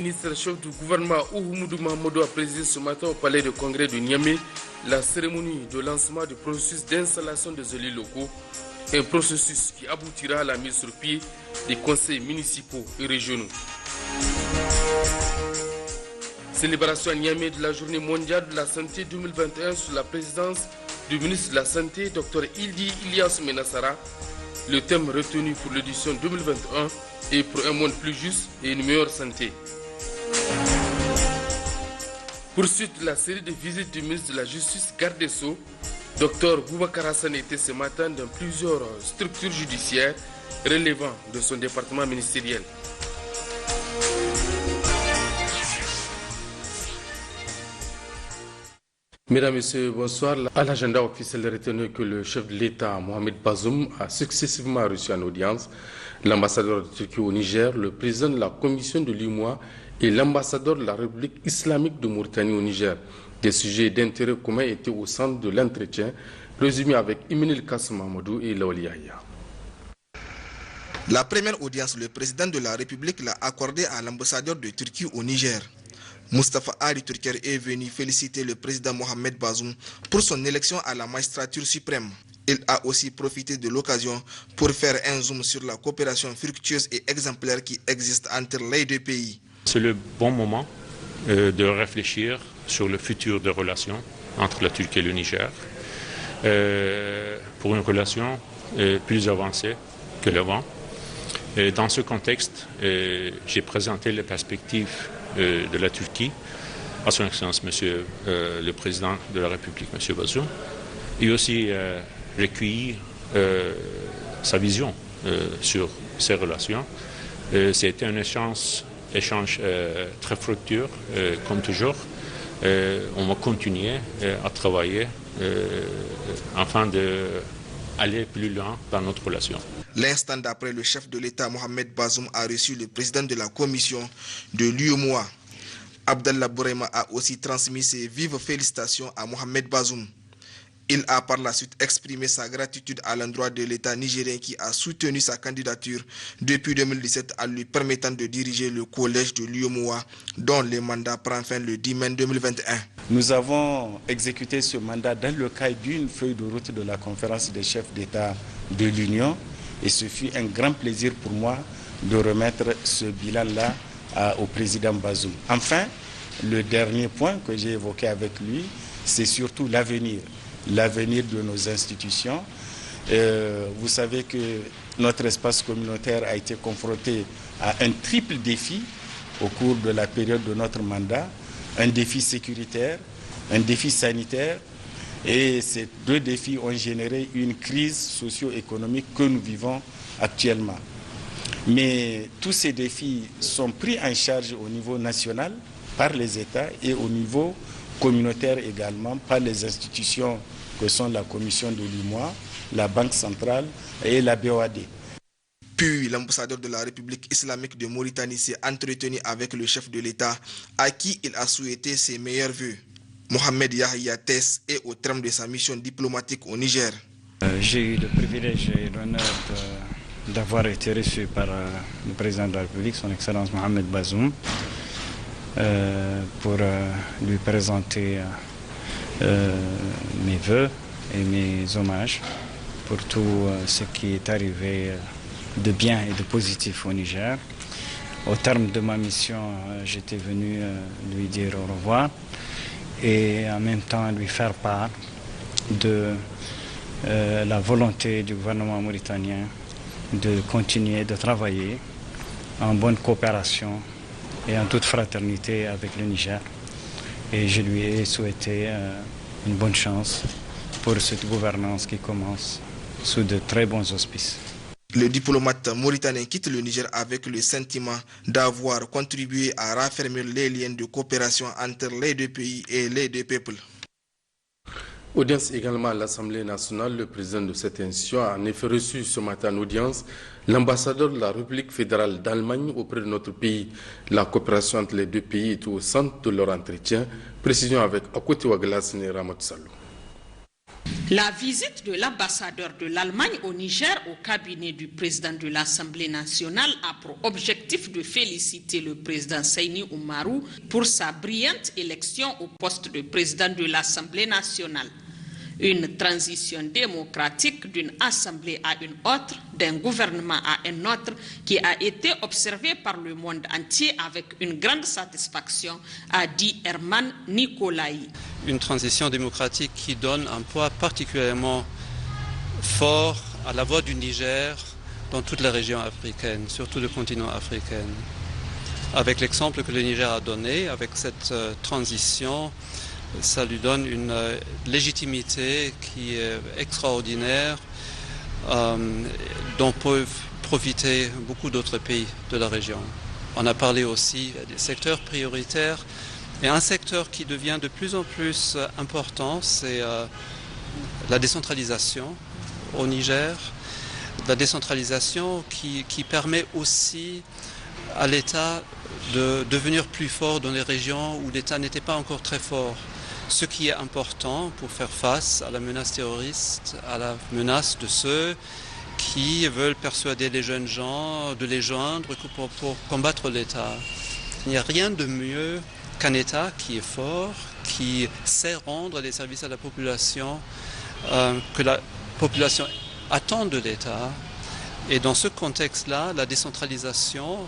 Le ministre-chef du gouvernement Oumoudou Mahamadou a présidé ce matin au palais de congrès de Niamey la cérémonie de lancement du processus d'installation des élus locaux, un processus qui aboutira à la mise sur pied des conseils municipaux et régionaux. Célébration à Niamey de la journée mondiale de la santé 2021 sous la présidence du ministre de la Santé, Dr Ildi Ilyas Menassara. Le thème retenu pour l'édition 2021 est pour un monde plus juste et une meilleure santé. Poursuite de la série de visites du ministre de la Justice, garde des Sceaux, Dr Boubacar Hassan était ce matin dans plusieurs structures judiciaires relevant de son département ministériel. Mesdames et Messieurs, bonsoir. À l'agenda officiel retenu que le chef de l'État, Mohamed Bazoum, a successivement reçu en audience l'ambassadeur de Turquie au Niger, le président de la commission de l'UMOA et l'ambassadeur de la République islamique de Mauritanie au Niger. Des sujets d'intérêt commun étaient au centre de l'entretien, résumé avec Imenil Kassam Mamadou et Laoli Yahya. La première audience, le président de la République l'a accordée à l'ambassadeur de Turquie au Niger. Mustafa Ali Turker est venu féliciter le président Mohamed Bazoum pour son élection à la magistrature suprême. Il a aussi profité de l'occasion pour faire un zoom sur la coopération fructueuse et exemplaire qui existe entre les deux pays. C'est le bon moment de réfléchir sur le futur des relations entre la Turquie et le Niger pour une relation plus avancée que l'avant. Dans ce contexte, j'ai présenté les perspectives de la Turquie à son Excellence Monsieur le Président de la République, Monsieur Bazoum, et aussi recueillir sa vision sur ces relations. C'était un échange très fructueux, comme toujours. On va continuer à travailler afin d'aller plus loin dans notre relation. L'instant d'après, le chef de l'État, Mohamed Bazoum, a reçu le président de la commission de l'UMOA. Abdallah Bourema a aussi transmis ses vives félicitations à Mohamed Bazoum. Il a par la suite exprimé sa gratitude à l'endroit de l'État nigérien qui a soutenu sa candidature depuis 2017 en lui permettant de diriger le collège de l'UMOA dont le mandat prend fin le 10 mai 2021. Nous avons exécuté ce mandat dans le cadre d'une feuille de route de la conférence des chefs d'État de l'Union et ce fut un grand plaisir pour moi de remettre ce bilan-là au président Bazoum. Enfin, le dernier point que j'ai évoqué avec lui, c'est surtout l'avenir de nos institutions. Vous savez que notre espace communautaire a été confronté à un triple défi au cours de la période de notre mandat, un défi sécuritaire, un défi sanitaire, et ces deux défis ont généré une crise socio-économique que nous vivons actuellement. Mais tous ces défis sont pris en charge au niveau national par les États et au niveau communautaire également par les institutions que sont la commission de l'UMOA, la Banque centrale et la BOAD. Puis l'ambassadeur de la République islamique de Mauritanie s'est entretenu avec le chef de l'État à qui il a souhaité ses meilleurs vœux. Mohamed Yahya Tess est au terme de sa mission diplomatique au Niger. J'ai eu le privilège et l'honneur d'avoir été reçu par le président de la République, son Excellence Mohamed Bazoum, pour lui présenter mes vœux et mes hommages pour tout ce qui est arrivé de bien et de positif au Niger. Au terme de ma mission, j'étais venu lui dire au revoir et en même temps lui faire part de la volonté du gouvernement mauritanien de continuer de travailler en bonne coopération et en toute fraternité avec le Niger. Et je lui ai souhaité une bonne chance pour cette gouvernance qui commence sous de très bons auspices. Le diplomate mauritanien quitte le Niger avec le sentiment d'avoir contribué à raffermir les liens de coopération entre les deux pays et les deux peuples. Audience également à l'Assemblée nationale. Le président de cette institution a en effet reçu ce matin en audience l'ambassadeur de la République fédérale d'Allemagne auprès de notre pays. La coopération entre les deux pays est au centre de leur entretien. Précision avec Akote Waglas et Ramat Salou. La visite de l'ambassadeur de l'Allemagne au Niger au cabinet du président de l'Assemblée nationale a pour objectif de féliciter le président Seyni Oumarou pour sa brillante élection au poste de président de l'Assemblée nationale. Une transition démocratique d'une assemblée à une autre, d'un gouvernement à un autre, qui a été observée par le monde entier avec une grande satisfaction, a dit Herman Nicolaï. Une transition démocratique qui donne un poids particulièrement fort à la voix du Niger dans toute la région africaine, surtout le continent africain. Avec l'exemple que le Niger a donné, avec cette transition, ça lui donne une légitimité qui est extraordinaire, dont peuvent profiter beaucoup d'autres pays de la région. On a parlé aussi des secteurs prioritaires, et un secteur qui devient de plus en plus important, c'est la décentralisation au Niger. La décentralisation qui permet aussi à l'État de devenir plus fort dans les régions où l'État n'était pas encore très fort. Ce qui est important pour faire face à la menace terroriste, à la menace de ceux qui veulent persuader les jeunes gens de les joindre pour combattre l'État. Il n'y a rien de mieux qu'un État qui est fort, qui sait rendre les services à la population, que la population attend de l'État. Et dans ce contexte-là, la décentralisation,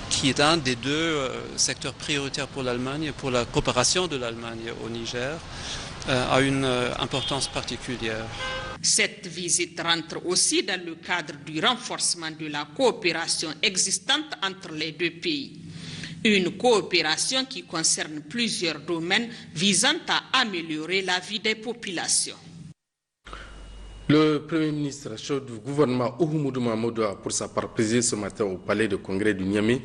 qui est un des deux secteurs prioritaires pour l'Allemagne, pour la coopération de l'Allemagne au Niger, a une importance particulière. Cette visite rentre aussi dans le cadre du renforcement de la coopération existante entre les deux pays. Une coopération qui concerne plusieurs domaines visant à améliorer la vie des populations. Le Premier ministre chef du gouvernement Oumoudou Mahamadou a pour sa part présidé ce matin au palais de congrès du Niamey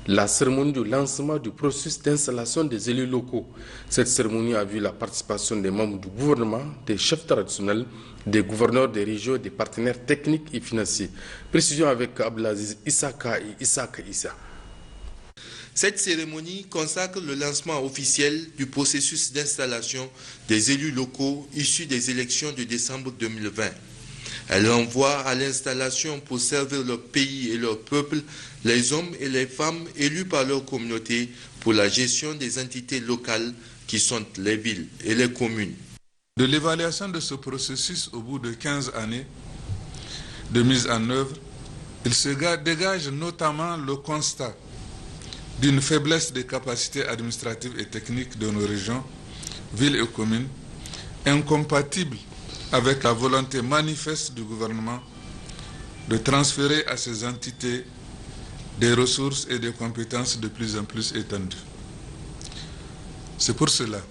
la cérémonie de lancement du processus d'installation des élus locaux. Cette cérémonie a vu la participation des membres du gouvernement, des chefs traditionnels, des gouverneurs des régions et des partenaires techniques et financiers. Précision avec Abdelaziz Issaka et Issaka Issa. Cette cérémonie consacre le lancement officiel du processus d'installation des élus locaux issus des élections de décembre 2020. Elle renvoie à l'installation pour servir leur pays et leur peuple, les hommes et les femmes élus par leur communauté pour la gestion des entités locales qui sont les villes et les communes. De l'évaluation de ce processus au bout de 15 années de mise en œuvre, il se dégage notamment le constat d'une faiblesse des capacités administratives et techniques de nos régions, villes et communes, incompatible avec la volonté manifeste du gouvernement de transférer à ces entités des ressources et des compétences de plus en plus étendues. C'est pour cela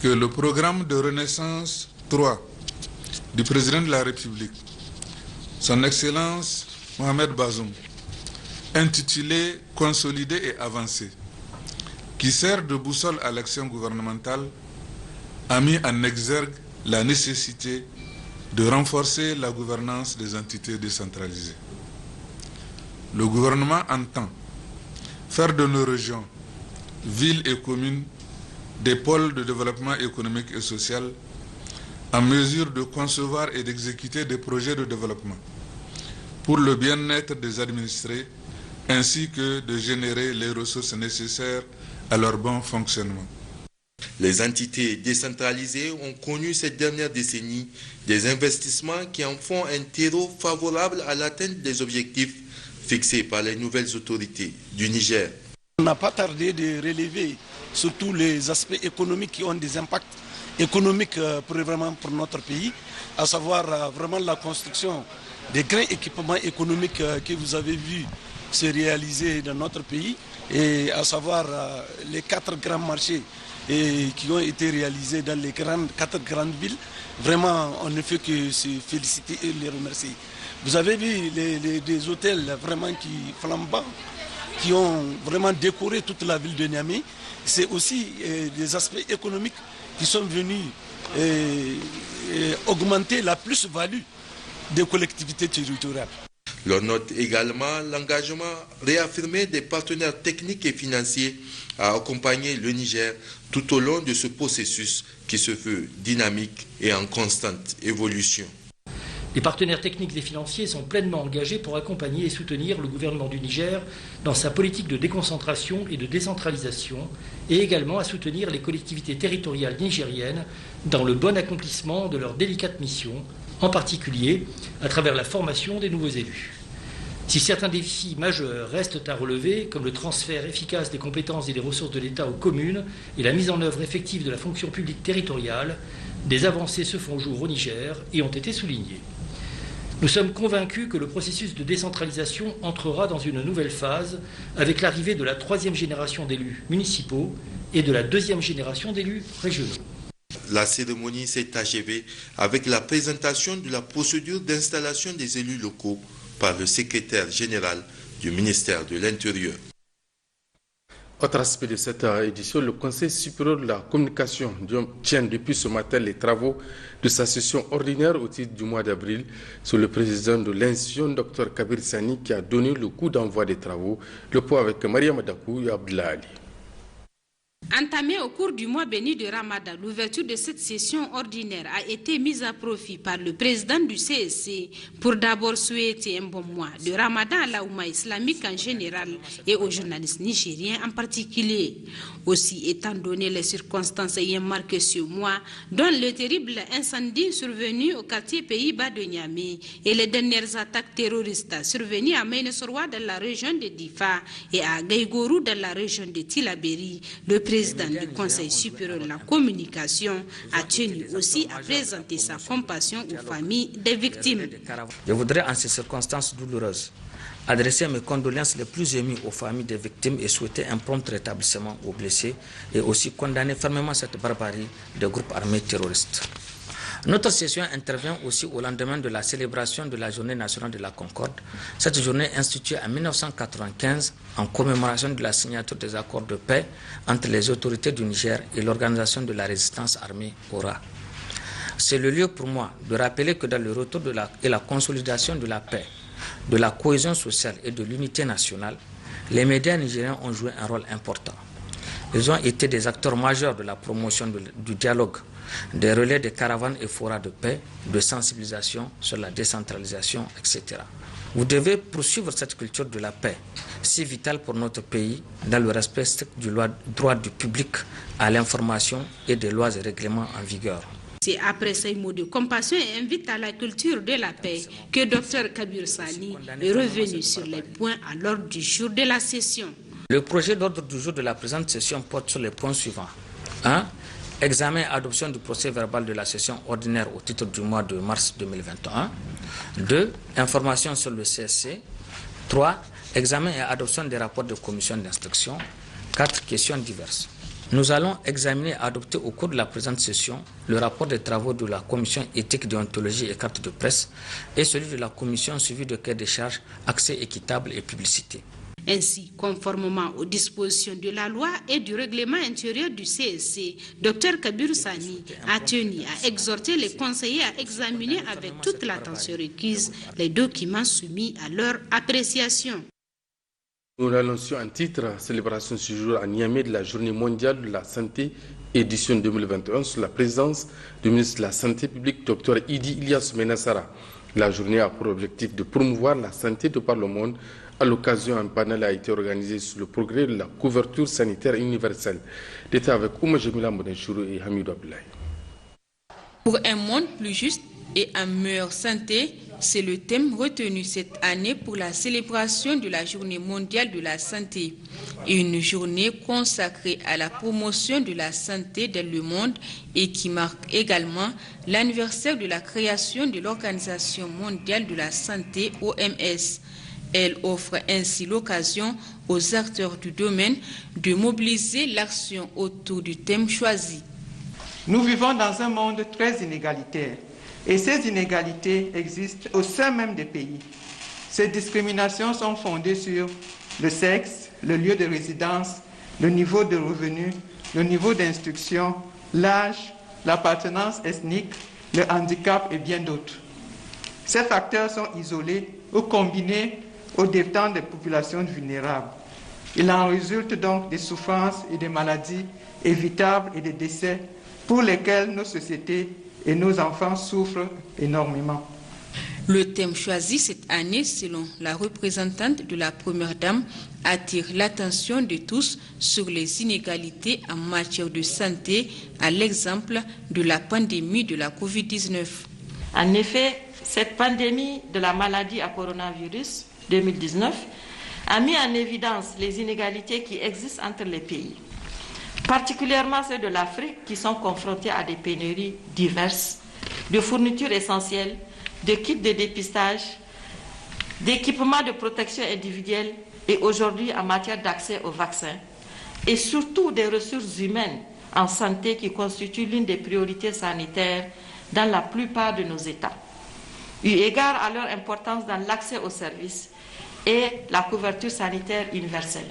que le programme de Renaissance 3 du président de la République, son Excellence Mohamed Bazoum, intitulé « Consolider et avancer », qui sert de boussole à l'action gouvernementale, a mis en exergue la nécessité de renforcer la gouvernance des entités décentralisées. Le gouvernement entend faire de nos régions, villes et communes des pôles de développement économique et social en mesure de concevoir et d'exécuter des projets de développement pour le bien-être des administrés ainsi que de générer les ressources nécessaires à leur bon fonctionnement. Les entités décentralisées ont connu ces dernières décennies des investissements qui en font un terreau favorable à l'atteinte des objectifs fixés par les nouvelles autorités du Niger. On n'a pas tardé de relever surtout les aspects économiques qui ont des impacts économiques pour notre pays, à savoir vraiment la construction des grands équipements économiques que vous avez vus se réaliser dans notre pays, et à savoir les 4 grands marchés qui ont été réalisés dans les 4 grandes villes. Vraiment, on ne fait que se féliciter et les remercier. Vous avez vu des hôtels vraiment flambants, qui ont vraiment décoré toute la ville de Niamey. C'est aussi des aspects économiques qui sont venus augmenter la plus-value des collectivités territoriales. L'on note également l'engagement réaffirmé des partenaires techniques et financiers à accompagner le Niger tout au long de ce processus qui se veut dynamique et en constante évolution. Les partenaires techniques et financiers sont pleinement engagés pour accompagner et soutenir le gouvernement du Niger dans sa politique de déconcentration et de décentralisation et également à soutenir les collectivités territoriales nigériennes dans le bon accomplissement de leurs délicates missions, en particulier à travers la formation des nouveaux élus. Si certains défis majeurs restent à relever, comme le transfert efficace des compétences et des ressources de l'État aux communes et la mise en œuvre effective de la fonction publique territoriale, des avancées se font jour au Niger et ont été soulignées. Nous sommes convaincus que le processus de décentralisation entrera dans une nouvelle phase avec l'arrivée de la 3e génération d'élus municipaux et de la 2e génération d'élus régionaux. La cérémonie s'est achevée avec la présentation de la procédure d'installation des élus locaux par le secrétaire général du ministère de l'Intérieur. Autre aspect de cette édition, le Conseil supérieur de la communication tient depuis ce matin les travaux de sa session ordinaire au titre du mois d'avril. C'est le président de l'institution, Dr Kabir Sani, qui a donné le coup d'envoi des travaux. Le point avec Maria Madakou et Abdullah Ali. Entamée au cours du mois béni de Ramadan, l'ouverture de cette session ordinaire a été mise à profit par le président du CSC pour d'abord souhaiter un bon mois de Ramadan à la Oumma islamique en général et aux journalistes nigériens en particulier. Aussi, étant donné les circonstances ayant marqué ce mois, dont le terrible incendie survenu au quartier Pays-Bas de Niamey et les dernières attaques terroristes survenues à Mainesoroa dans la région de Difa et à Gaïgourou dans la région de Tilaberi, le président du Conseil supérieur de la communication a tenu aussi à présenter sa compassion aux familles des victimes. Je voudrais en ces circonstances douloureuses adresser mes condoléances les plus émues aux familles des victimes et souhaiter un prompt rétablissement aux blessés et aussi condamner fermement cette barbarie des groupes armés terroristes. Notre session intervient aussi au lendemain de la célébration de la Journée nationale de la Concorde. Cette journée instituée en 1995 en commémoration de la signature des accords de paix entre les autorités du Niger et l'organisation de la résistance armée ORA. C'est le lieu pour moi de rappeler que dans le retour et la consolidation de la paix, de la cohésion sociale et de l'unité nationale, les médias nigériens ont joué un rôle important. Ils ont été des acteurs majeurs de la promotion du dialogue, des relais de caravanes et forats de paix, de sensibilisation sur la décentralisation, etc. Vous devez poursuivre cette culture de la paix, si vitale pour notre pays, dans le respect strict du droit du public à l'information et des lois et règlements en vigueur. C'est après ces mots de compassion et invite à la culture de la paix que Dr Kabir Sani est revenu sur les points à l'ordre du jour de la session. Le projet d'ordre du jour de la présente session porte sur les points suivants. 1. Examen et adoption du procès verbal de la session ordinaire au titre du mois de mars 2021. 2. Information sur le CSC. 3. Examen et adoption des rapports de commission d'instruction. 4. Questions diverses. Nous allons examiner et adopter au cours de la présente session le rapport des travaux de la commission éthique, déontologie et carte de presse et celui de la commission suivi de cahier des charges, accès équitable et publicité. Ainsi, conformément aux dispositions de la loi et du règlement intérieur du CSC, Dr Kabir Sani a tenu à exhorter les conseillers à examiner avec toute l'attention requise les documents soumis à leur appréciation. Nous l'annoncions en titre, célébration ce jour à Niamey de la Journée mondiale de la santé, édition 2021, sous la présence du ministre de la Santé publique, Dr Idi Ilyas Menassara. La journée a pour objectif de promouvoir la santé de par le monde. À l'occasion, un panel a été organisé sur le progrès de la couverture sanitaire universelle. D'être avec Ouma Jemila Modenchourou et Hamidou Abdoulaye. Pour un monde plus juste et en meilleure santé, c'est le thème retenu cette année pour la célébration de la Journée mondiale de la santé. Une journée consacrée à la promotion de la santé dans le monde et qui marque également l'anniversaire de la création de l'Organisation mondiale de la santé, OMS. Elle offre ainsi l'occasion aux acteurs du domaine de mobiliser l'action autour du thème choisi. Nous vivons dans un monde très inégalitaire. Et ces inégalités existent au sein même des pays. Ces discriminations sont fondées sur le sexe, le lieu de résidence, le niveau de revenus, le niveau d'instruction, l'âge, l'appartenance ethnique, le handicap et bien d'autres. Ces facteurs sont isolés ou combinés au détriment des populations vulnérables. Il en résulte donc des souffrances et des maladies évitables et des décès pour lesquels nos sociétés et nos enfants souffrent énormément. Le thème choisi cette année, selon la représentante de la Première Dame, attire l'attention de tous sur les inégalités en matière de santé, à l'exemple de la pandémie de la COVID-19. En effet, cette pandémie de la maladie à coronavirus 2019 a mis en évidence les inégalités qui existent entre les pays, particulièrement ceux de l'Afrique qui sont confrontés à des pénuries diverses de fournitures essentielles, de kits de dépistage, d'équipements de protection individuelle et aujourd'hui en matière d'accès aux vaccins et surtout des ressources humaines en santé qui constituent l'une des priorités sanitaires dans la plupart de nos États. Eu égard à leur importance dans l'accès aux services et la couverture sanitaire universelle.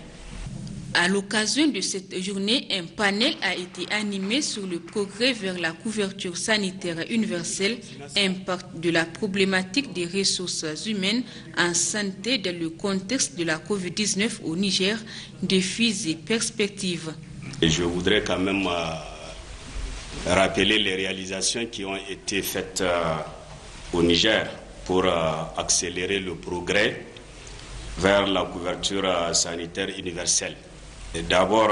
À l'occasion de cette journée, un panel a été animé sur le progrès vers la couverture sanitaire universelle, impact de la problématique des ressources humaines en santé dans le contexte de la COVID-19 au Niger, défis et perspectives. Et je voudrais quand même rappeler les réalisations qui ont été faites au Niger pour accélérer le progrès vers la couverture sanitaire universelle. D'abord,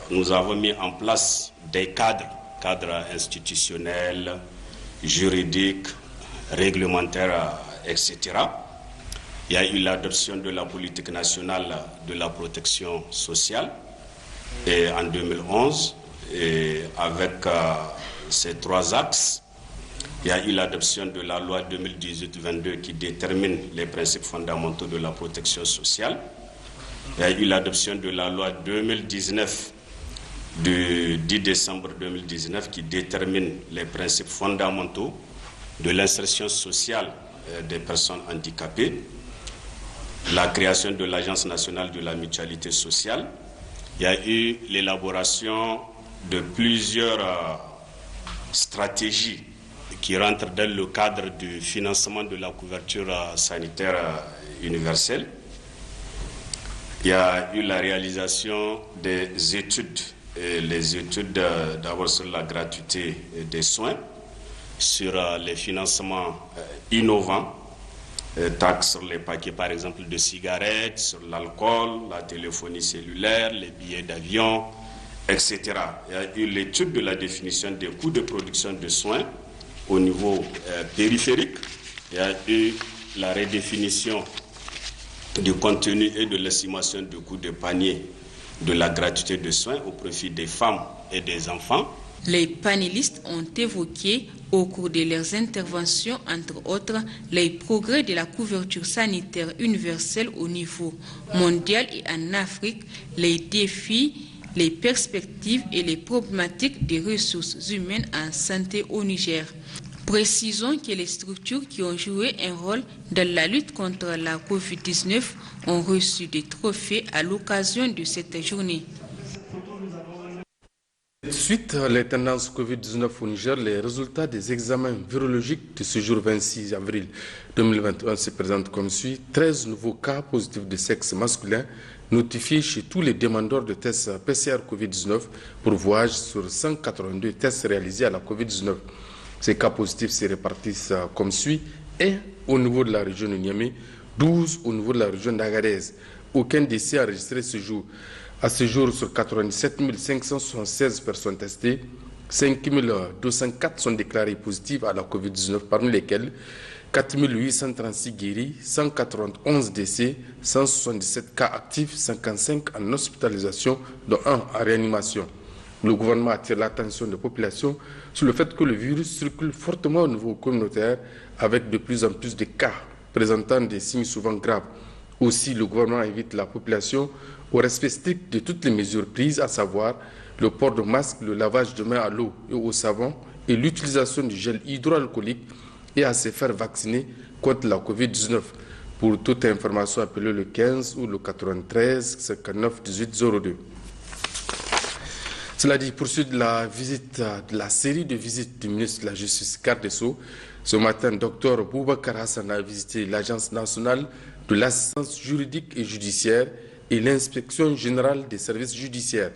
nous avons mis en place des cadres institutionnels, juridiques, réglementaires, etc. Il y a eu l'adoption de la politique nationale de la protection sociale et en 2011, et avec ces 3 axes, il y a eu l'adoption de la loi 2018-22 qui détermine les principes fondamentaux de la protection sociale. Il y a eu l'adoption de la loi 2019 du 10 décembre 2019 qui détermine les principes fondamentaux de l'insertion sociale des personnes handicapées. La création de l'Agence nationale de la mutualité sociale. Il y a eu l'élaboration de plusieurs stratégies qui rentrent dans le cadre du financement de la couverture sanitaire universelle. Il y a eu la réalisation des études, les études d'abord sur la gratuité des soins, sur les financements innovants, taxes sur les paquets par exemple de cigarettes, sur l'alcool, la téléphonie cellulaire, les billets d'avion, etc. Il y a eu l'étude de la définition des coûts de production de soins au niveau périphérique. Il y a eu la redéfinition du contenu et de l'estimation du coût de panier de la gratuité de soins au profit des femmes et des enfants. Les panélistes ont évoqué au cours de leurs interventions, entre autres, les progrès de la couverture sanitaire universelle au niveau mondial et en Afrique, les défis, les perspectives et les problématiques des ressources humaines en santé au Niger. Précisons que les structures qui ont joué un rôle dans la lutte contre la COVID-19 ont reçu des trophées à l'occasion de cette journée. Suite les tendances Covid-19 au Niger, les résultats des examens virologiques de ce jour 26 avril 2021 se présentent comme suit. 13 nouveaux cas positifs de sexe masculin notifiés chez tous les demandeurs de tests PCR Covid-19 pour voyage sur 182 tests réalisés à la Covid-19. Ces cas positifs se répartissent comme suit. 1 au niveau de la région de Niamey, 12 au niveau de la région d'Agadez. Aucun décès enregistré ce jour. À ce jour, sur 97 576 personnes testées, 5 204 sont déclarées positives à la COVID-19, parmi lesquelles 4 836 guéris, 191 décès, 177 cas actifs, 55 en hospitalisation, dont 1 en réanimation. Le gouvernement attire l'attention des populations sur le fait que le virus circule fortement au niveau communautaire avec de plus en plus de cas présentant des signes souvent graves. Aussi, le gouvernement invite la population au respect strict de toutes les mesures prises, à savoir le port de masque, le lavage de mains à l'eau et au savon et l'utilisation du gel hydroalcoolique et à se faire vacciner contre la COVID-19. Pour toute information, appelez le 15 ou le 93 59 18 02. Cela dit, poursuite de la série de visites du ministre de la Justice, garde des Sceaux, Ce matin, Dr Boubacar Hassan a visité l'Agence nationale de l'assistance juridique et judiciaire et l'Inspection générale des services judiciaires.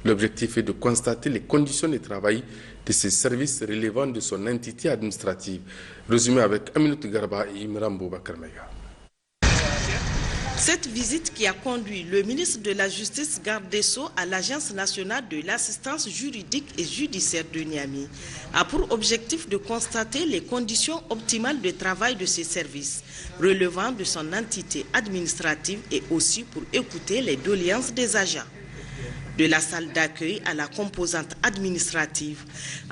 L'objectif est de constater les conditions de travail de ces services relevant de son entité administrative. Résumé avec Aminata Garba et Imran Boubacar Mega. Cette visite qui a conduit le ministre de la Justice, garde des Sceaux, à l'Agence nationale de l'assistance juridique et judiciaire de Niamey a pour objectif de constater les conditions optimales de travail de ces services, relevant de son entité administrative et aussi pour écouter les doléances des agents. De la salle d'accueil à la composante administrative,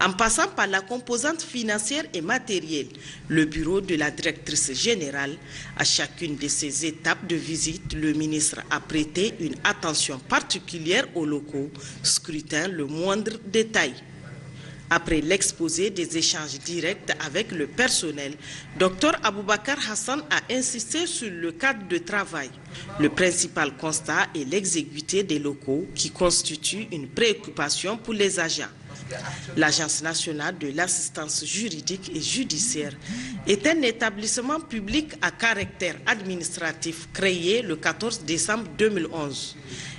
en passant par la composante financière et matérielle, le bureau de la directrice générale, à chacune de ces étapes de visite, le ministre a prêté une attention particulière aux locaux, scrutant le moindre détail. Après l'exposé des échanges directs avec le personnel, Dr Aboubacar Hassan a insisté sur le cadre de travail. Le principal constat est l'exiguïté des locaux qui constitue une préoccupation pour les agents. L'Agence nationale de l'assistance juridique et judiciaire est un établissement public à caractère administratif créé le 14 décembre 2011.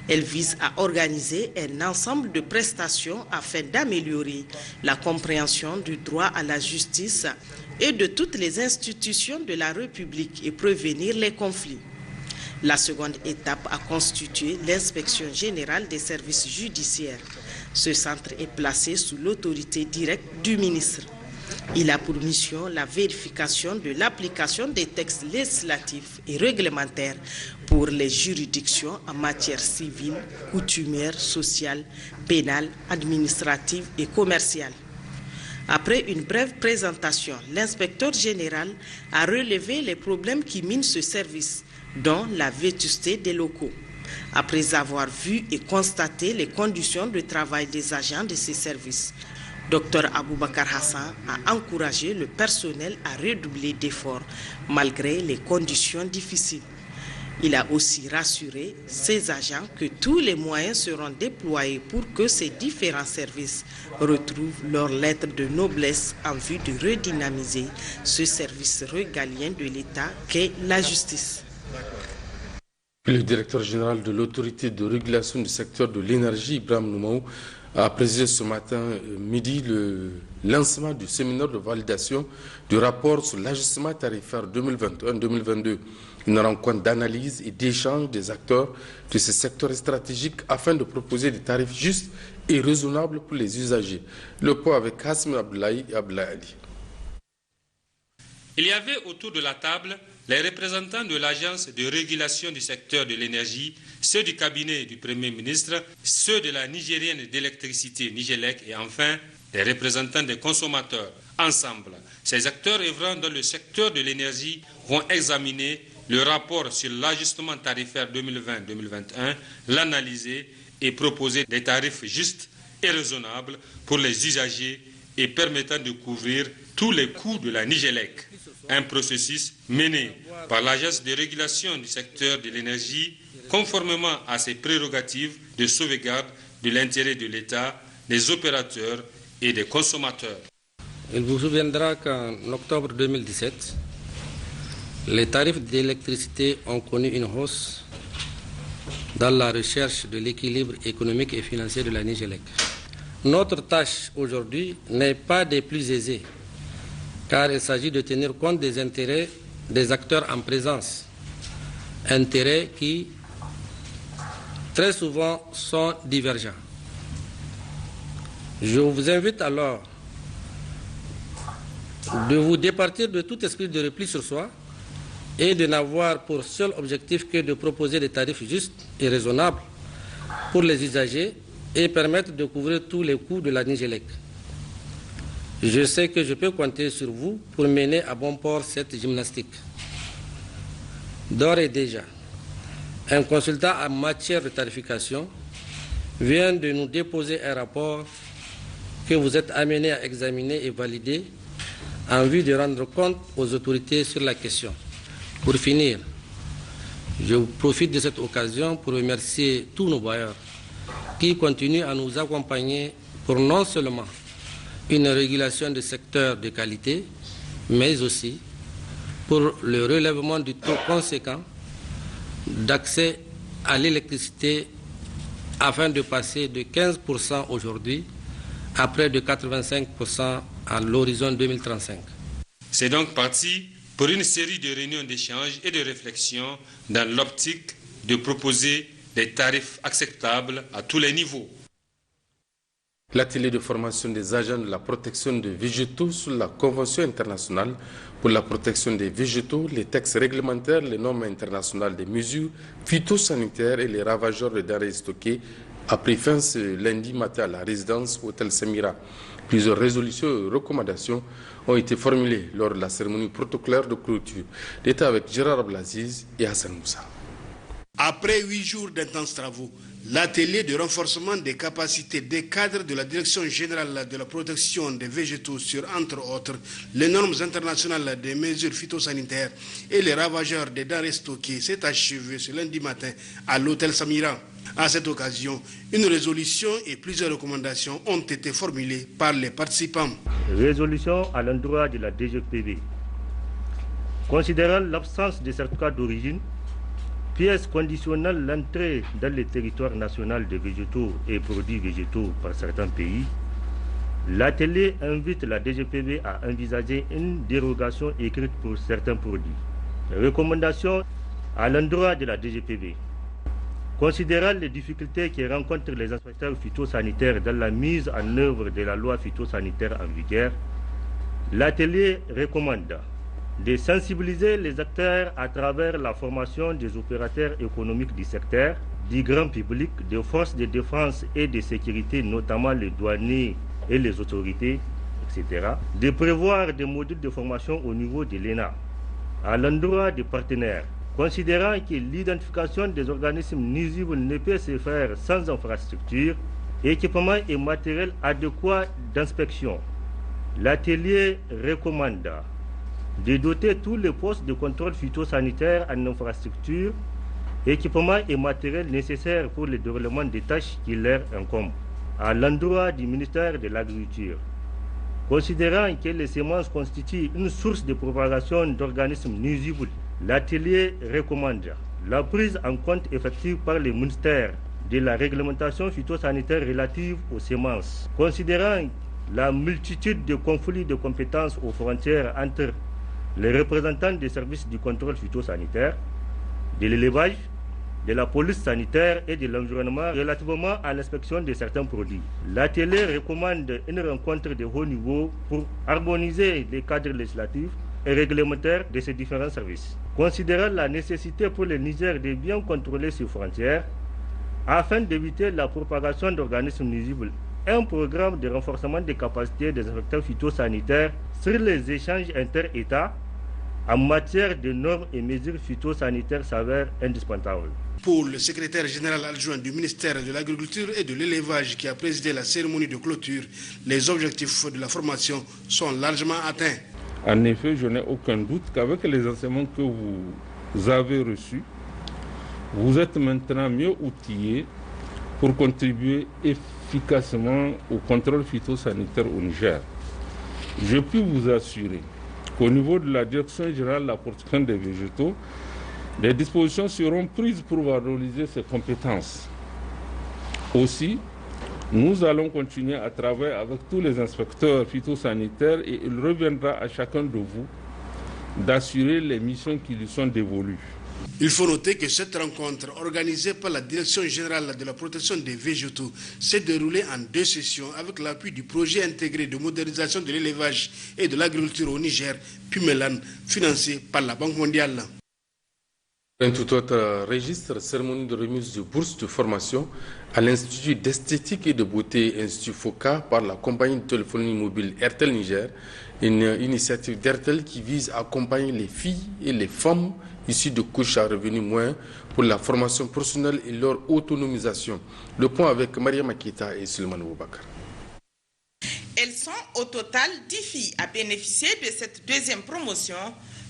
Elle vise à organiser un ensemble de prestations afin d'améliorer la compréhension du droit à la justice et de toutes les institutions de la République et prévenir les conflits. La seconde étape a constitué l'inspection générale des services judiciaires. Ce centre est placé sous l'autorité directe du ministre. Il a pour mission la vérification de l'application des textes législatifs et réglementaires pour les juridictions en matière civile, coutumière, sociale, pénale, administrative et commerciale. Après une brève présentation, l'inspecteur général a relevé les problèmes qui minent ce service, dont la vétusté des locaux. Après avoir vu et constaté les conditions de travail des agents de ces services, Dr Aboubacar Hassan a encouragé le personnel à redoubler d'efforts malgré les conditions difficiles. Il a aussi rassuré ses agents que tous les moyens seront déployés pour que ces différents services retrouvent leur lettre de noblesse en vue de redynamiser ce service régalien de l'État qu'est la justice. Le directeur général de l'autorité de régulation du secteur de l'énergie, Ibrahim Noumaou, a présidé ce matin midi le lancement du séminaire de validation du rapport sur l'ajustement tarifaire 2021-2022, une rencontre d'analyse et d'échange des acteurs de ce secteur stratégique afin de proposer des tarifs justes et raisonnables pour les usagers. Le point avec Hassim Abdoulaye et Abdoulaye Ali. Il y avait autour de la table les représentants de l'Agence de régulation du secteur de l'énergie, ceux du cabinet du Premier ministre, ceux de la Nigérienne d'électricité Nigélec et enfin les représentants des consommateurs. Ensemble, ces acteurs œuvrant dans le secteur de l'énergie vont examiner le rapport sur l'ajustement tarifaire 2020-2021, l'analyser et proposer des tarifs justes et raisonnables pour les usagers et permettant de couvrir tous les coûts de la Nigélec. Un processus mené par l'Agence de régulation du secteur de l'énergie conformément à ses prérogatives de sauvegarde de l'intérêt de l'État, des opérateurs et des consommateurs. Il vous souviendra qu'en octobre 2017, les tarifs d'électricité ont connu une hausse dans la recherche de l'équilibre économique et financier de la Nigélec. Notre tâche aujourd'hui n'est pas des plus aisées, car il s'agit de tenir compte des intérêts des acteurs en présence, intérêts qui très souvent sont divergents. Je vous invite alors de vous départir de tout esprit de repli sur soi et de n'avoir pour seul objectif que de proposer des tarifs justes et raisonnables pour les usagers et permettre de couvrir tous les coûts de la Nigélec. Je sais que je peux compter sur vous pour mener à bon port cette gymnastique. D'ores et déjà, un consultant en matière de tarification vient de nous déposer un rapport que vous êtes amené à examiner et valider en vue de rendre compte aux autorités sur la question. Pour finir, je profite de cette occasion pour remercier tous nos bailleurs qui continuent à nous accompagner pour non seulement une régulation du secteur de qualité, mais aussi pour le relèvement du taux conséquent d'accès à l'électricité afin de passer de 15% aujourd'hui à près de 85% à l'horizon 2035. C'est donc parti pour une série de réunions d'échange et de réflexion dans l'optique de proposer des tarifs acceptables à tous les niveaux. L'atelier de formation des agents de la protection des végétaux sur la Convention internationale pour la protection des végétaux, les textes réglementaires, les normes internationales des mesures phytosanitaires et les ravageurs de denrées stockées a pris fin ce lundi matin à la résidence Hôtel Samira. Plusieurs résolutions et recommandations ont été formulées lors de la cérémonie protocolaire de clôture. L'État avec Gérard Ablaziz et Hassan Moussa. Après 8 jours d'intenses travaux, l'atelier de renforcement des capacités des cadres de la Direction générale de la protection des végétaux sur, entre autres, les normes internationales des mesures phytosanitaires et les ravageurs des denrées stockées s'est achevé ce lundi matin à l'hôtel Samira. À cette occasion, une résolution et plusieurs recommandations ont été formulées par les participants. Résolution à l'endroit de la DGPB. Considérant l'absence de certificat d'origine, pièce conditionnelle l'entrée dans le territoire national des végétaux et produits végétaux par certains pays, l'atelier invite la DGPB à envisager une dérogation écrite pour certains produits. Recommandations à l'endroit de la DGPB. Considérant les difficultés que rencontrent les inspecteurs phytosanitaires dans la mise en œuvre de la loi phytosanitaire en vigueur, l'atelier recommande de sensibiliser les acteurs à travers la formation des opérateurs économiques du secteur, du grand public, des forces de défense et de sécurité, notamment les douaniers et les autorités, etc., de prévoir des modules de formation au niveau de l'ENA, à l'endroit des partenaires, considérant que l'identification des organismes nuisibles ne peut se faire sans infrastructure, équipement et matériel adéquat d'inspection. L'atelier recommande de doter tous les postes de contrôle phytosanitaire en infrastructure, équipements et matériel nécessaires pour le déroulement des tâches qui leur incombent, à l'endroit du ministère de l'Agriculture. Considérant que les semences constituent une source de propagation d'organismes nuisibles, l'atelier recommande la prise en compte effective par le ministère de la réglementation phytosanitaire relative aux semences. Considérant la multitude de conflits de compétences aux frontières entre les représentants des services du contrôle phytosanitaire, de l'élevage, de la police sanitaire et de l'environnement relativement à l'inspection de certains produits. L'atelier recommande une rencontre de haut niveau pour harmoniser les cadres législatifs et réglementaires de ces différents services. Considérant la nécessité pour le Niger de bien contrôler ses frontières, afin d'éviter la propagation d'organismes nuisibles, un programme de renforcement des capacités des inspecteurs phytosanitaires sur les échanges inter-États en matière de normes et mesures phytosanitaires s'avère indispensable. Pour le secrétaire général adjoint du ministère de l'Agriculture et de l'Élevage qui a présidé la cérémonie de clôture, les objectifs de la formation sont largement atteints. En effet, je n'ai aucun doute qu'avec les enseignements que vous avez reçus, vous êtes maintenant mieux outillés pour contribuer efficacement au contrôle phytosanitaire au Niger. Je puis vous assurer qu'au niveau de la Direction générale de la protection des végétaux, des dispositions seront prises pour valoriser ces compétences. Aussi, nous allons continuer à travailler avec tous les inspecteurs phytosanitaires et il reviendra à chacun de vous d'assurer les missions qui lui sont dévolues. Il faut noter que cette rencontre organisée par la Direction générale de la protection des végétaux s'est déroulée en 2 sessions avec l'appui du projet intégré de modernisation de l'élevage et de l'agriculture au Niger, PUMELAN, financé par la Banque mondiale. Un tout autre registre, cérémonie de remise de bourse de formation à l'Institut d'esthétique et de beauté Institut FOCA par la compagnie de téléphonie mobile Airtel Niger, une initiative d'Airtel qui vise à accompagner les filles et les femmes issues de couches à revenus moyens pour la formation professionnelle et leur autonomisation. Le point avec Maria Makita et Suleiman Boubacar. Elles sont au total 10 filles à bénéficier de cette deuxième promotion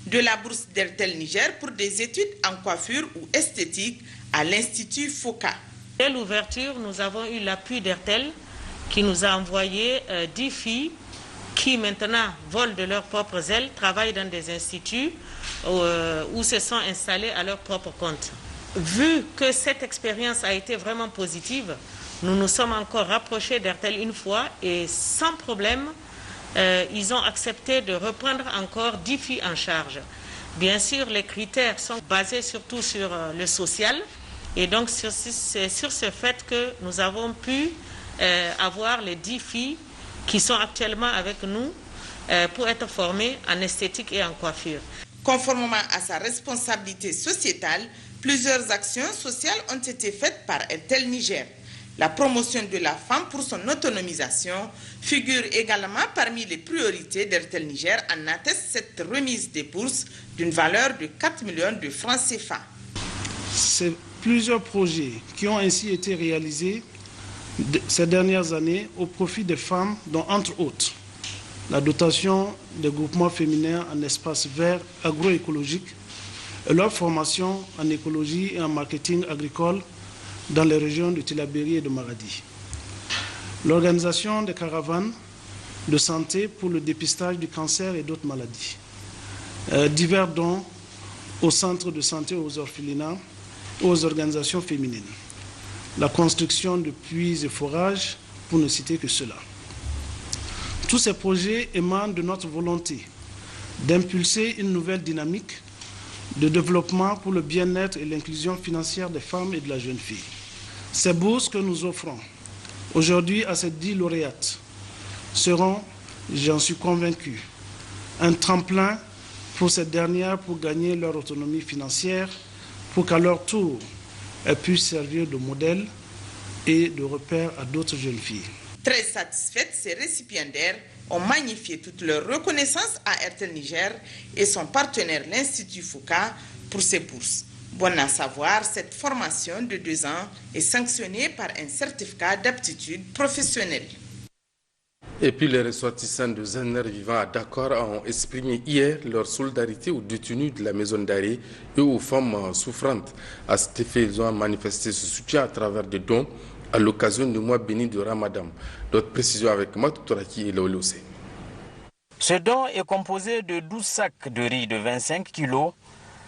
de la bourse d'Airtel Niger pour des études en coiffure ou esthétique à l'Institut FOCA. Dès l'ouverture, nous avons eu l'appui d'Airtel qui nous a envoyé 10 filles qui maintenant volent de leurs propres ailes, travaillent dans des instituts ou se sont installés à leur propre compte. Vu que cette expérience a été vraiment positive, nous nous sommes encore rapprochés d'RTL une fois et sans problème, ils ont accepté de reprendre encore 10 filles en charge. Bien sûr, les critères sont basés surtout sur le social et donc c'est sur ce fait que nous avons pu avoir les 10 filles qui sont actuellement avec nous pour être formées en esthétique et en coiffure. Conformément à sa responsabilité sociétale, plusieurs actions sociales ont été faites par RTL Niger. La promotion de la femme pour son autonomisation figure également parmi les priorités d'RTL Niger, en atteste cette remise des bourses d'une valeur de 4 millions de francs CFA. C'est plusieurs projets qui ont ainsi été réalisés ces dernières années au profit des femmes, dont entre autres la dotation des groupements féminins en espace vert agroécologique et leur formation en écologie et en marketing agricole dans les régions de Tillabéri et de Maradi. L'organisation des caravanes de santé pour le dépistage du cancer et d'autres maladies. Divers dons aux centres de santé, aux orphelinats et aux organisations féminines. La construction de puits et forages, pour ne citer que cela. Tous ces projets émanent de notre volonté d'impulser une nouvelle dynamique de développement pour le bien-être et l'inclusion financière des femmes et de la jeune fille. Ces bourses que nous offrons aujourd'hui à ces 10 lauréates seront, j'en suis convaincu, un tremplin pour ces dernières pour gagner leur autonomie financière, pour qu'à leur tour, elles puissent servir de modèle et de repère à d'autres jeunes filles. Très satisfaites, ces récipiendaires ont magnifié toute leur reconnaissance à RTL Niger et son partenaire, l'Institut Foucault, pour ces bourses. Bon à savoir, cette formation de 2 ans est sanctionnée par un certificat d'aptitude professionnelle. Et puis les ressortissants de Zender vivant à Dakar ont exprimé hier leur solidarité aux détenus de la maison d'arrêt et aux femmes souffrantes. À cet effet, ils ont manifesté ce soutien à travers des dons à l'occasion du mois béni de Ramadan. D'autres précisions avec Matou Toraki et Laolosé. Ce don est composé de 12 sacs de riz de 25 kg,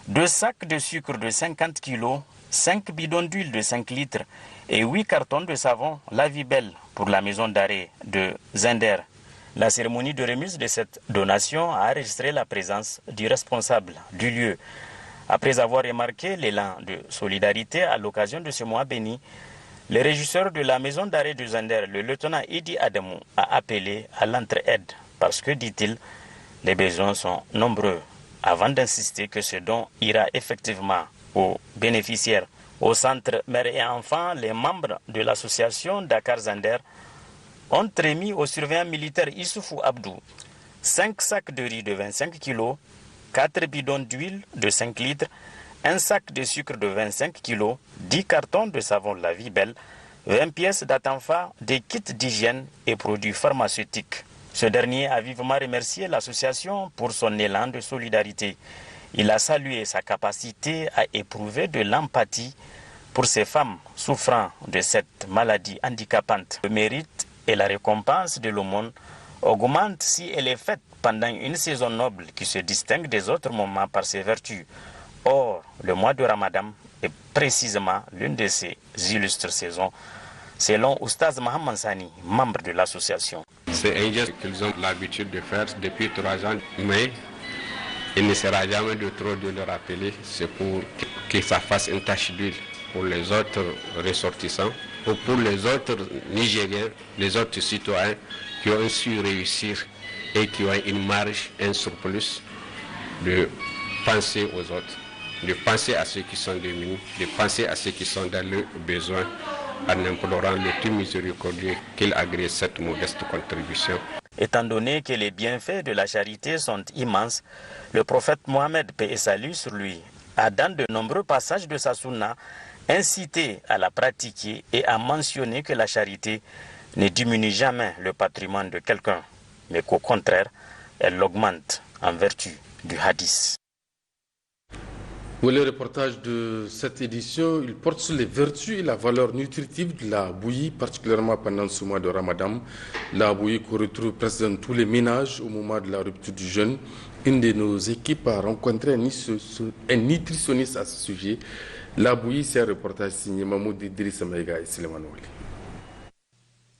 2 sacs de sucre de 50 kg, 5 bidons d'huile de 5 litres et 8 cartons de savon La Vie Belle pour la maison d'arrêt de Zender. La cérémonie de remise de cette donation a enregistré la présence du responsable du lieu. Après avoir remarqué l'élan de solidarité à l'occasion de ce mois béni, le régisseur de la maison d'arrêt de Zender, le lieutenant Idi Adamou, a appelé à l'entraide parce que, dit-il, les besoins sont nombreux, avant d'insister que ce don ira effectivement aux bénéficiaires. Au centre Mères et Enfants, les membres de l'association Dakar Zender ont remis au surveillant militaire Issoufou Abdou 5 sacs de riz de 25 kg, 4 bidons d'huile de 5 litres, 1 sac de sucre de 25 kg, 10 cartons de savon La Vie Belle, 20 pièces d'Atanfa, des kits d'hygiène et produits pharmaceutiques. Ce dernier a vivement remercié l'association pour son élan de solidarité. Il a salué sa capacité à éprouver de l'empathie pour ces femmes souffrant de cette maladie handicapante. Le mérite et la récompense de l'aumône augmentent si elle est faite pendant une saison noble qui se distingue des autres moments par ses vertus. Or, le mois de Ramadan est précisément l'une de ces illustres saisons, selon Oustaz Mohamed Sani, membre de l'association. C'est un geste qu'ils ont l'habitude de faire depuis 3 ans, mais il ne sera jamais de trop de le rappeler. C'est pour que ça fasse une tache d'huile pour les autres ressortissants ou pour les autres Nigériens, les autres citoyens qui ont su réussir et qui ont une marge, un surplus de penser aux autres, de penser à ceux qui sont démunis, de penser à ceux qui sont dans le besoin, en implorant le tout miséricordieux qu'il agrée cette modeste contribution. Étant donné que les bienfaits de la charité sont immenses, le prophète Mohammed, paix et salut sur lui, a dans de nombreux passages de sa sunna incité à la pratiquer et a mentionné que la charité ne diminue jamais le patrimoine de quelqu'un, mais qu'au contraire, elle l'augmente en vertu du hadith. Oui, le reportage de cette édition, il porte sur les vertus et la valeur nutritive de la bouillie, particulièrement pendant ce mois de Ramadan. La bouillie qu'on retrouve presque dans tous les ménages au moment de la rupture du jeûne. Une de nos équipes a rencontré un nutritionniste à ce sujet. La bouillie, c'est un reportage signé Mahmoud Idriss Maïga et Suleiman Wali.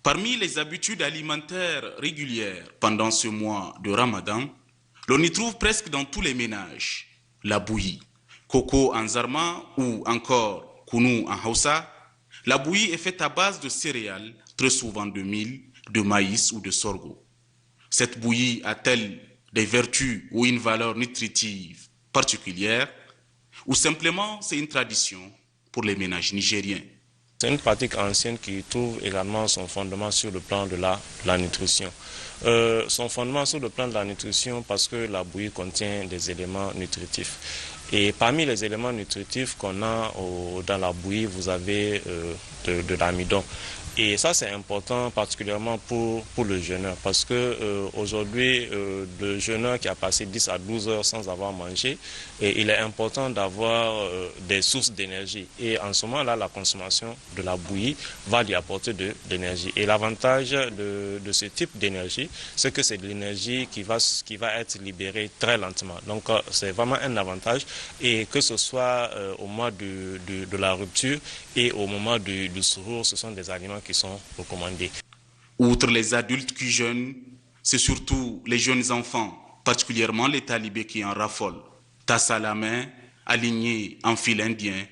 Parmi les habitudes alimentaires régulières pendant ce mois de Ramadan, l'on y trouve presque dans tous les ménages la bouillie. Coco en zarma ou encore kounou en hausa, la bouillie est faite à base de céréales, très souvent de mil, de maïs ou de sorgho. Cette bouillie a-t-elle des vertus ou une valeur nutritive particulière, ou simplement c'est une tradition pour les ménages nigériens? C'est une pratique ancienne qui trouve également son fondement sur le plan de la nutrition. Son fondement sur le plan de la nutrition parce que la bouillie contient des éléments nutritifs. Et parmi les éléments nutritifs qu'on a dans la bouillie, vous avez de l'amidon. Et ça, c'est important particulièrement pour le jeûneur parce que aujourd'hui, le jeûneur qui a passé 10 à 12 heures sans avoir mangé, il est important d'avoir des sources d'énergie. Et en ce moment-là, la consommation de la bouillie va lui apporter de l'énergie. Et l'avantage de ce type d'énergie, c'est que c'est de l'énergie qui va être libérée très lentement. Donc, c'est vraiment un avantage. Et que ce soit au mois de la rupture et au moment du suhour, ce sont des aliments qui sont recommandés. Outre les adultes qui jeûnent, c'est surtout les jeunes enfants, particulièrement les talibés qui en raffolent. Tasse à la main, alignés en fil indien,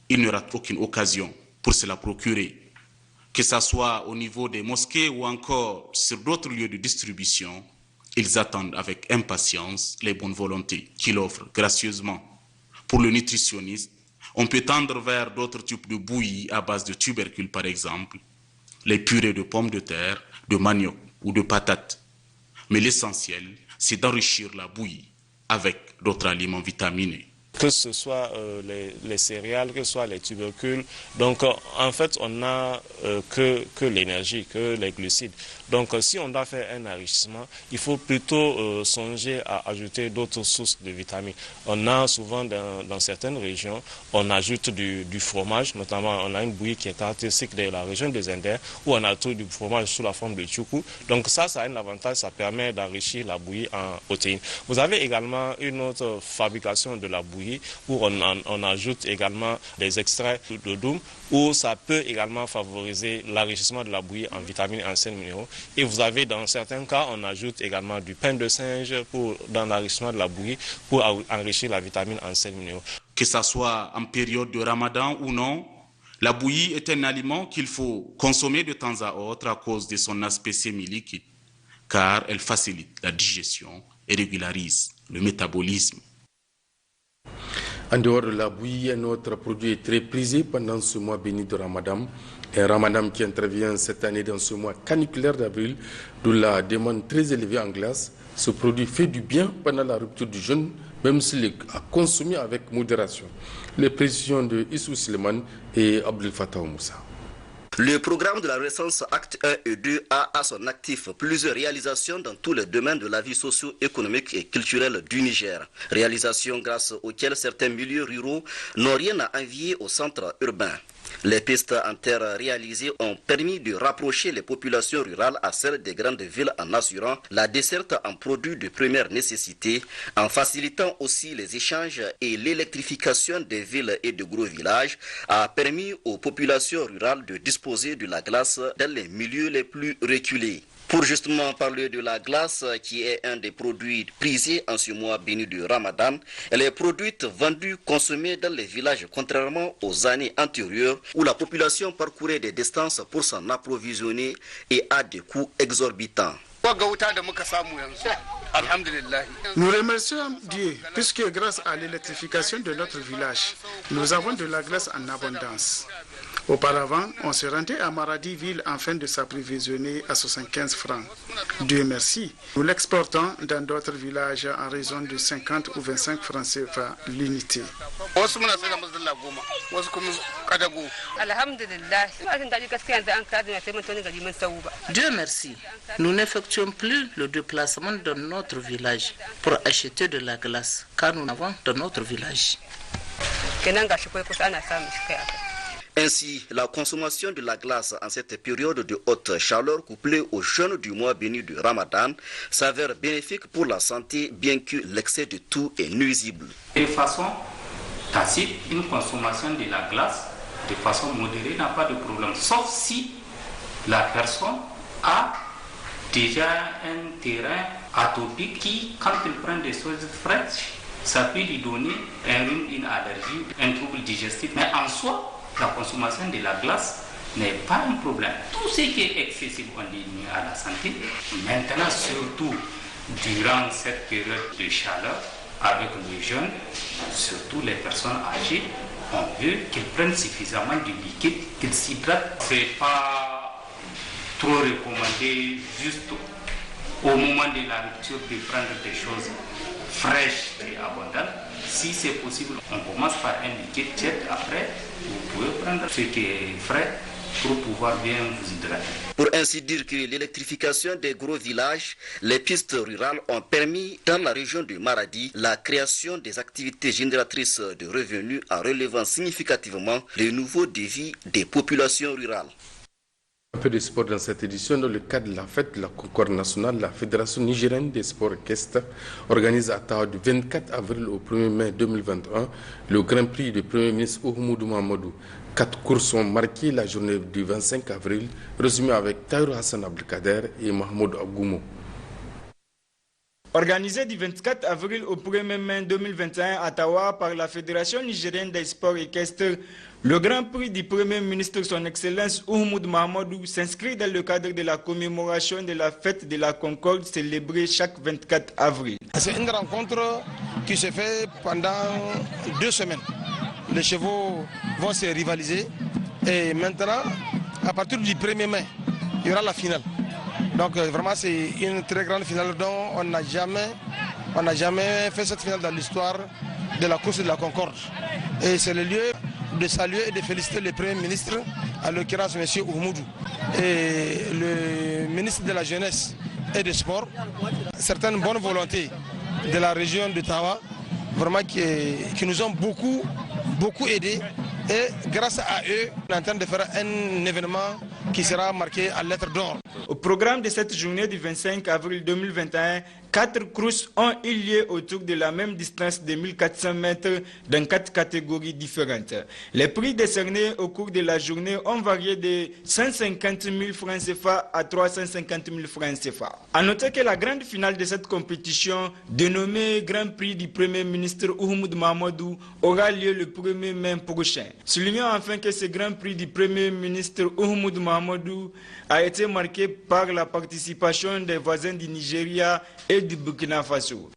ils ne ratent aucune occasion pour se la procurer. Que ce soit au niveau des mosquées ou encore sur d'autres lieux de distribution, ils attendent avec impatience les bonnes volontés qu'il offre gracieusement. Pour le nutritionniste, on peut tendre vers d'autres types de bouillies à base de tubercules par exemple, les purées de pommes de terre, de manioc ou de patates. Mais l'essentiel, c'est d'enrichir la bouillie avec d'autres aliments vitaminés. Que ce soit les céréales, que ce soit les tubercules. Donc en fait, on n'a que l'énergie, que les glucides. Donc si on doit faire un enrichissement, il faut plutôt songer à ajouter d'autres sources de vitamines. On a souvent dans certaines régions, on ajoute du fromage, notamment on a une bouillie qui est caractéristique de la région des Indes, où on ajoute du fromage sous la forme de tchoukou. Donc ça a un avantage, ça permet d'enrichir la bouillie en protéines. Vous avez également une autre fabrication de la bouillie où on ajoute également des extraits de doum, où ça peut également favoriser l'enrichissement de la bouillie en vitamines et en sels minéraux. Et vous avez dans certains cas, on ajoute également du pain de singe dans l'enrichissement de la bouillie pour enrichir la vitamine en sels minéraux. Que ce soit en période de Ramadan ou non, la bouillie est un aliment qu'il faut consommer de temps à autre à cause de son aspect semi-liquide, car elle facilite la digestion et régularise le métabolisme. En dehors de la bouillie, un autre produit est très prisé pendant ce mois béni de Ramadan. Un Ramadan qui intervient cette année dans ce mois caniculaire d'avril, d'où la demande très élevée en glace. Ce produit fait du bien pendant la rupture du jeûne, même s'il est à consommer avec modération. Les précisions de Issou Suleiman et Abdel Fattah Moussa. Le programme de la Renaissance Acte 1 et 2 a à son actif plusieurs réalisations dans tous les domaines de la vie socio-économique et culturelle du Niger. Réalisations grâce auxquelles certains milieux ruraux n'ont rien à envier au centre urbain. Les pistes en terre réalisées ont permis de rapprocher les populations rurales à celles des grandes villes en assurant la desserte en produits de première nécessité, en facilitant aussi les échanges et l'électrification des villes et de gros villages a permis aux populations rurales de disposer de la glace dans les milieux les plus reculés. Pour justement parler de la glace, qui est un des produits prisés en ce mois béni de Ramadan, elle est produite, vendue, consommée dans les villages, contrairement aux années antérieures où la population parcourait des distances pour s'en approvisionner et à des coûts exorbitants. Nous remercions Dieu puisque grâce à l'électrification de notre village, nous avons de la glace en abondance. Auparavant, on se rendait à Maradi-Ville afin de s'approvisionner à 75 francs. Dieu merci. Nous l'exportons dans d'autres villages en raison de 50 ou 25 francs CFA l'unité. Dieu merci. Nous n'effectuons plus le déplacement dans notre village pour acheter de la glace, car nous avons dans notre village. Ainsi, la consommation de la glace en cette période de haute chaleur couplée au jeûne du mois béni du Ramadan s'avère bénéfique pour la santé, bien que l'excès de tout est nuisible. De façon tacite, une consommation de la glace de façon modérée n'a pas de problème, sauf si la personne a déjà un terrain atopique qui, quand il prend des choses fraîches, ça peut lui donner une allergie, un trouble digestif. Mais en soi, la consommation de la glace n'est pas un problème. Tout ce qui est excessif, on dit nuit à la santé. Maintenant, surtout durant cette période de chaleur, avec le jeûne, surtout les personnes âgées, on veut qu'ils prennent suffisamment de liquide, qu'ils s'hydratent. Ce n'est pas trop recommandé juste au moment de la rupture de prendre des choses fraîches et abondantes. Si c'est possible, on commence par un liquide tiède. Après, vous pouvez prendre ce qui est frais pour pouvoir bien vous hydrater. Pour ainsi dire que l'électrification des gros villages, les pistes rurales ont permis dans la région du Maradi la création des activités génératrices de revenus en relevant significativement les nouveaux défis des populations rurales. Un peu de sport dans cette édition. Dans le cadre de la fête de la Concorde nationale, la Fédération nigérienne des sports équestres organise à Tawa du 24 avril au 1er mai 2021 le Grand Prix du Premier ministre Oumoudou Mahamadou. 4 courses ont marqué la journée du 25 avril, résumé avec Taïro Hassan Abdelkader et Mahmoud Agoumo. Organisé du 24 avril au 1er mai 2021 à Tawa par la Fédération nigérienne des sports équestres, le Grand Prix du Premier ministre, son Excellence Oumoudou Mahamadou, s'inscrit dans le cadre de la commémoration de la fête de la Concorde célébrée chaque 24 avril. C'est une rencontre qui se fait pendant 2 semaines. Les chevaux vont se rivaliser et maintenant, à partir du 1er mai, il y aura la finale. Donc vraiment c'est une très grande finale dont on n'a jamais fait cette finale dans l'histoire de la course de la Concorde. Et c'est le lieu de saluer et de féliciter le Premier ministre, à l'occurrence M. Oumoudou, et le ministre de la Jeunesse et des Sports, certaines bonnes volontés de la région de Tawa, vraiment qui nous ont beaucoup aidés. Et grâce à eux, on est en train de faire un événement qui sera marqué à lettres d'or. Au programme de cette journée du 25 avril 2021, 4 courses ont eu lieu autour de la même distance de 1400 mètres dans 4 catégories différentes. Les prix décernés au cours de la journée ont varié de 150 000 francs CFA à 350 000 francs CFA. A noter que la grande finale de cette compétition, dénommée Grand Prix du Premier ministre Oumoudou Mahamadou, aura lieu le 1er mai prochain. Soulignons enfin que ce Grand Prix du Premier ministre Oumoudou Mahamadou a été marqué par la participation des voisins du Nigeria et du Burkina Faso.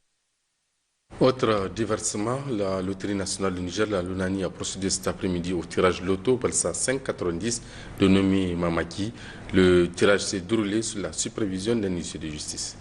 Autre diversement, la Loterie nationale du Niger, la Lunani, a procédé cet après-midi au tirage loto Balsa 590 de Nomi Mamaki. Le tirage s'est déroulé sous la supervision d'un huissier de justice.